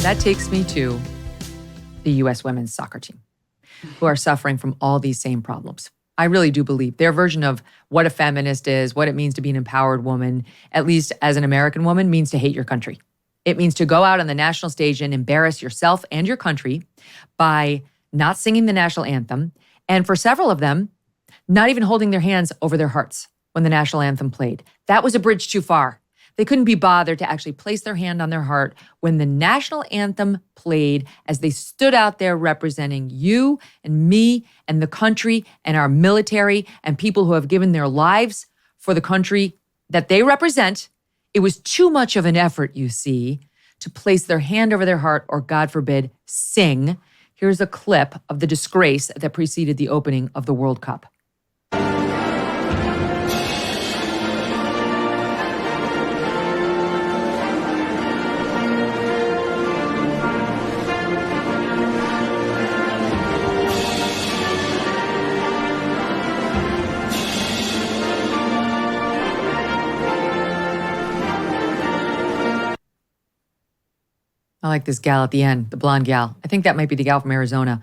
That takes me to the U.S. women's soccer team, who are suffering from all these same problems. I really do believe their version of what a feminist is, what it means to be an empowered woman, at least as an American woman, means to hate your country. It means to go out on the national stage and embarrass yourself and your country by not singing the national anthem, and for several of them, not even holding their hands over their hearts when the national anthem played. That was a bridge too far. They couldn't be bothered to actually place their hand on their heart when the national anthem played as they stood out there representing you and me and the country and our military and people who have given their lives for the country that they represent. It was too much of an effort, you see, to place their hand over their heart or, God forbid, sing. Here's a clip of the disgrace that preceded the opening of the World Cup. I like this gal at the end, the blonde gal. I think that might be the gal from Arizona.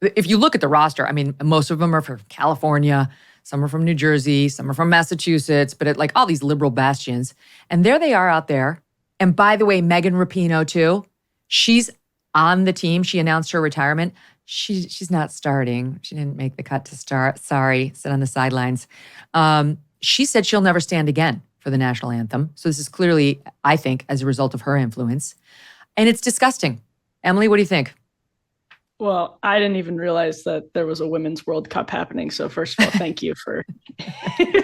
If you look at the roster, I mean, most of them are from California, some are from New Jersey, some are from Massachusetts, but like all these liberal bastions. And there they are out there. And by the way, Megan Rapinoe too, she's on the team. She announced her retirement. She's not starting. She didn't make the cut to start. Sorry, sit on the sidelines. She said she'll never stand again for the national anthem. So this is clearly, I think, as a result of her influence. And it's disgusting. Emily, what do you think? Well, I didn't even realize that there was a Women's World Cup happening. So first of all, thank you for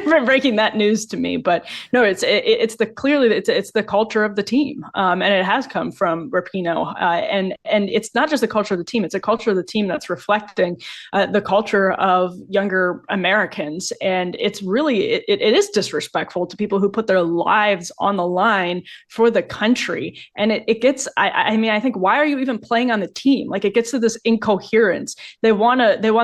for breaking that news to me. But no, it's the culture of the team, and it has come from Rapinoe. And it's not just the culture of the team; it's a culture of the team that's reflecting the culture of younger Americans. And it's really it is disrespectful to people who put their lives on the line for the country. And it gets. I mean, I think, why are you even playing on the team? Like, it gets to this incoherence. They want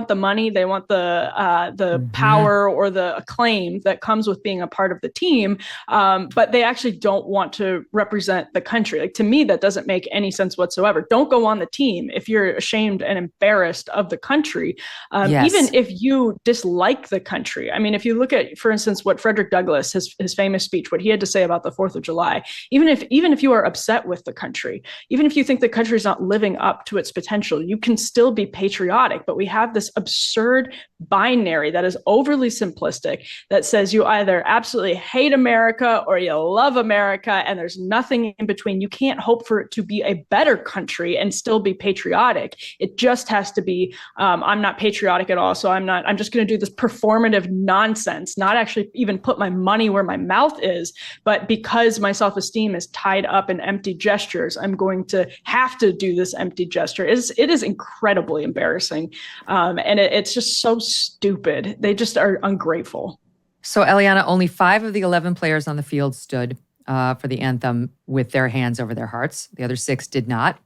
the money, they want the power or the acclaim that comes with being a part of the team, but they actually don't want to represent the country. Like, to me, that doesn't make any sense whatsoever. Don't go on the team if you're ashamed and embarrassed of the country, yes. Even if you dislike the country. I mean, if you look at, for instance, what Frederick Douglass, his famous speech, what he had to say about the 4th of July, even if you are upset with the country, even if you think the country is not living up to its potential, you can still be patriotic. But we have this absurd binary that is overly simplistic that says you either absolutely hate America or you love America, and there's nothing in between. You can't hope for it to be a better country and still be patriotic. It just has to be, I'm not patriotic at all, so I'm just going to do this performative nonsense, not actually even put my money where my mouth is, but because my self-esteem is tied up in empty gestures, I'm going to have to do this empty gesture. It is incredibly embarrassing. And it's just so stupid. They just are ungrateful. So, Eliana, only 5 of the 11 players on the field stood for the anthem with their hands over their hearts. The other 6 did not.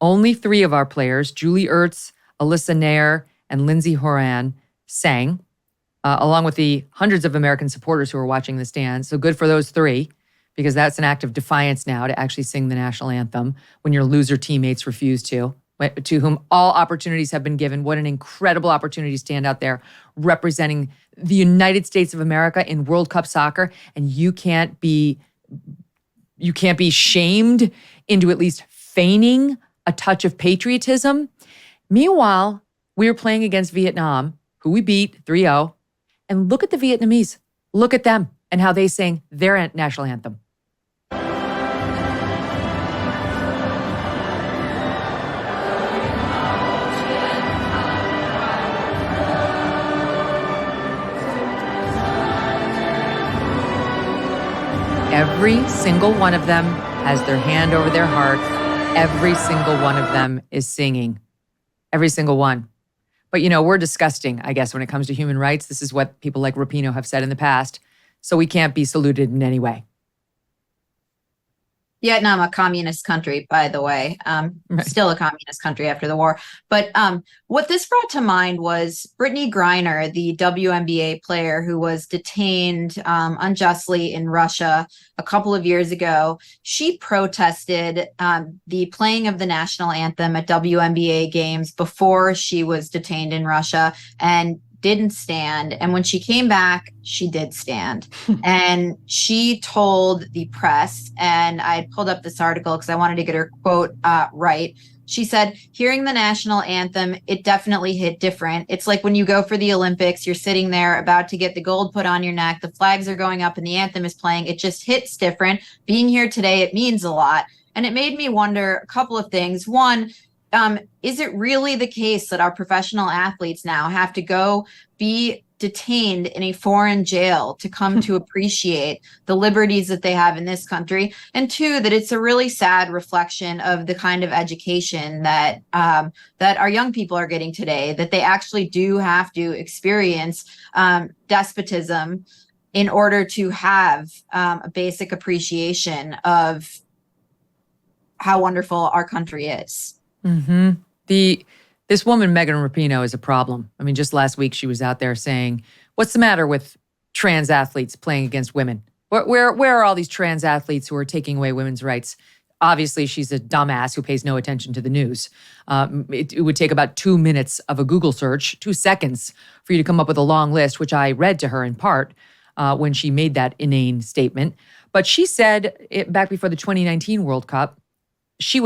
Only 3 of our players, Julie Ertz, Alyssa Nair, and Lindsey Horan, sang, along with the hundreds of American supporters who were watching the stand. So good for those 3, because that's an act of defiance now to actually sing the national anthem when your loser teammates refuse to whom all opportunities have been given. What an incredible opportunity to stand out there representing the United States of America in World Cup soccer, and you can't be shamed into at least feigning a touch of patriotism. Meanwhile, we were playing against Vietnam, who we beat 3-0, and look at the Vietnamese. Look at them and how they sang their national anthem. Every single one of them has their hand over their heart. Every single one of them is singing. Every single one. But, we're disgusting, I guess, when it comes to human rights. This is what people like Rapinoe have said in the past. So we can't be saluted in any way. Vietnam, a communist country, by the way, Right. still a communist country after the war. But what this brought to mind was Brittney Griner, the WNBA player who was detained unjustly in Russia a couple of years ago. She protested the playing of the national anthem at WNBA games before she was detained in Russia, and didn't stand. And when she came back, she did stand. And she told the press, and I pulled up this article because I wanted to get her quote right. She said, hearing the national anthem, it definitely hit different. It's like when you go for the Olympics, you're sitting there about to get the gold put on your neck, the flags are going up and the anthem is playing. It just hits different. Being here today, it means a lot. And it made me wonder a couple of things. One, is it really the case that our professional athletes now have to go be detained in a foreign jail to come to appreciate the liberties that they have in this country? And two, that it's a really sad reflection of the kind of education that that our young people are getting today, that they actually do have to experience despotism in order to have a basic appreciation of how wonderful our country is. Mm-hmm. This woman, Megan Rapinoe, is a problem. I mean, just last week she was out there saying, what's the matter with trans athletes playing against women? Where are all these trans athletes who are taking away women's rights? Obviously, she's a dumbass who pays no attention to the news. It would take about 2 minutes of a Google search, 2 seconds, for you to come up with a long list, which I read to her in part when she made that inane statement. But she said back before the 2019 World Cup, she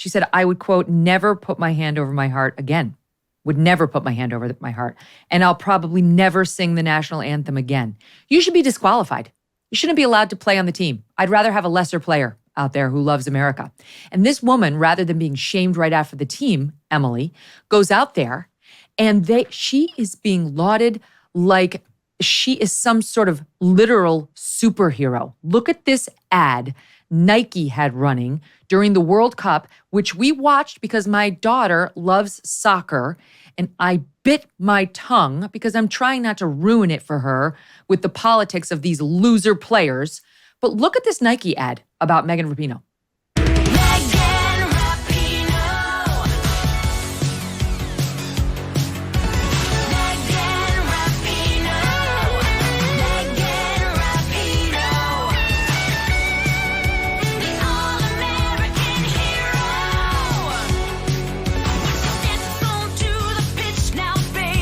said, I would, quote, never put my hand over my heart again. Would never put my hand over my heart. And I'll probably never sing the national anthem again. You should be disqualified. You shouldn't be allowed to play on the team. I'd rather have a lesser player out there who loves America. And this woman, rather than being shamed right after the team, Emily, goes out there and she is being lauded like she is some sort of literal superhero. Look at this ad Nike had running during the World Cup, which we watched because my daughter loves soccer, and I bit my tongue because I'm trying not to ruin it for her with the politics of these loser players. But look at this Nike ad about Megan Rapinoe.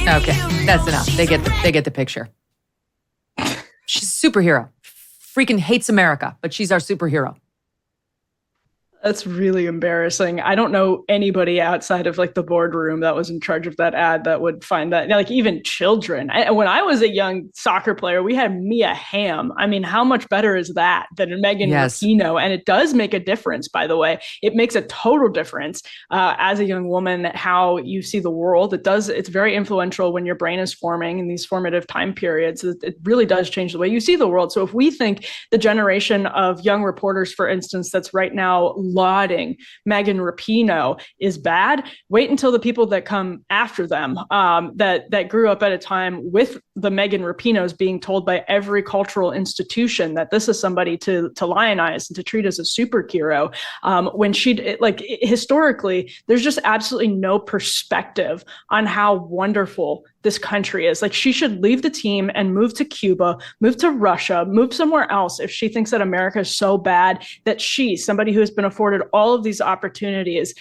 Okay, that's enough. They get the picture. She's a superhero. Freaking hates America, but she's our superhero. That's really embarrassing. I don't know anybody outside of like the boardroom that was in charge of that ad that would find that, like even children. When I was a young soccer player, we had Mia Hamm. I mean, how much better is that than Megan Rapinoe? And it does make a difference, by the way. It makes a total difference as a young woman, how you see the world. It's very influential when your brain is forming in these formative time periods. It really does change the way you see the world. So if we think the generation of young reporters, for instance, that's right now lauding Megan Rapinoe is bad, wait until the people that come after them that grew up at a time with the Megan Rapinoes being told by every cultural institution that this is somebody to lionize and to treat as a superhero. When historically, there's just absolutely no perspective on how wonderful this country is. Like, she should leave the team and move to Cuba, move to Russia, move somewhere else if she thinks that America is so bad that she, somebody who has been afforded all of these opportunities,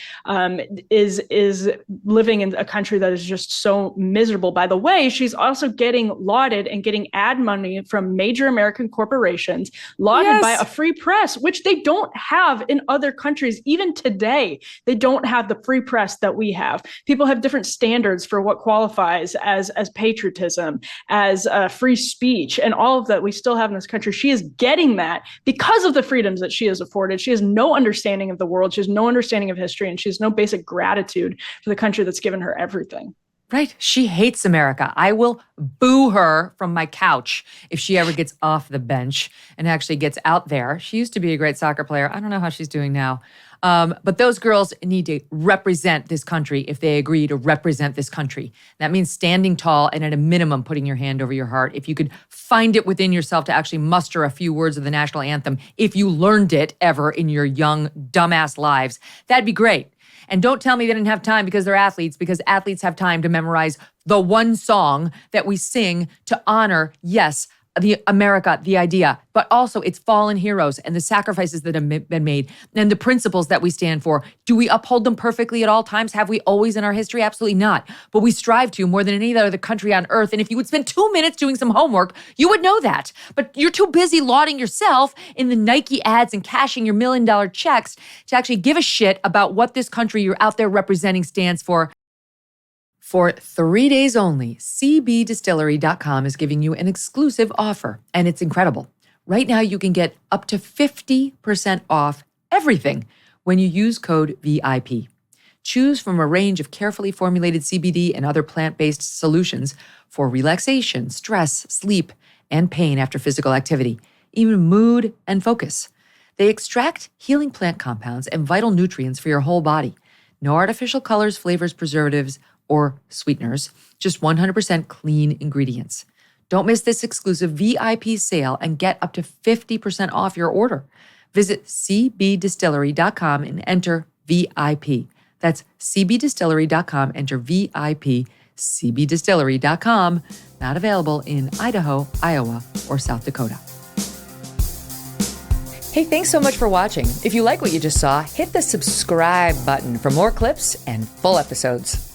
is living in a country that is just so miserable. By the way, she's also getting lauded and getting ad money from major American corporations, lauded by a free press, which they don't have in other countries. Even today, they don't have the free press that we have. People have different standards for what qualifies as patriotism, as free speech, and all of that we still have in this country. She is getting that because of the freedoms that she is afforded. She has no understanding of the world. She has no understanding of history, and she has no basic gratitude for the country that's given her everything. Right? She hates America. I will boo her from my couch if she ever gets off the bench and actually gets out there. She used to be a great soccer player. I don't know how she's doing now. But those girls need to represent this country if they agree to represent this country. That means standing tall and at a minimum putting your hand over your heart. If you could find it within yourself to actually muster a few words of the national anthem, if you learned it ever in your young, dumbass lives, that'd be great. And don't tell me they didn't have time because they're athletes, because athletes have time to memorize the one song that we sing to honor, yes, the America, the idea, but also its fallen heroes and the sacrifices that have been made and the principles that we stand for. Do we uphold them perfectly at all times? Have we always in our history? Absolutely not. But we strive to more than any other country on earth. And if you would spend 2 minutes doing some homework, you would know that. But you're too busy lauding yourself in the Nike ads and cashing your $1 million checks to actually give a shit about what this country you're out there representing stands for. For 3 days only, cbdistillery.com is giving you an exclusive offer, and it's incredible. Right now, you can get up to 50% off everything when you use code VIP. Choose from a range of carefully formulated CBD and other plant-based solutions for relaxation, stress, sleep, and pain after physical activity, even mood and focus. They extract healing plant compounds and vital nutrients for your whole body. No artificial colors, flavors, preservatives, or sweeteners, just 100% clean ingredients. Don't miss this exclusive VIP sale and get up to 50% off your order. Visit cbdistillery.com and enter VIP. That's cbdistillery.com, enter VIP, cbdistillery.com. Not available in Idaho, Iowa, or South Dakota. Hey, thanks so much for watching. If you like what you just saw, hit the subscribe button for more clips and full episodes.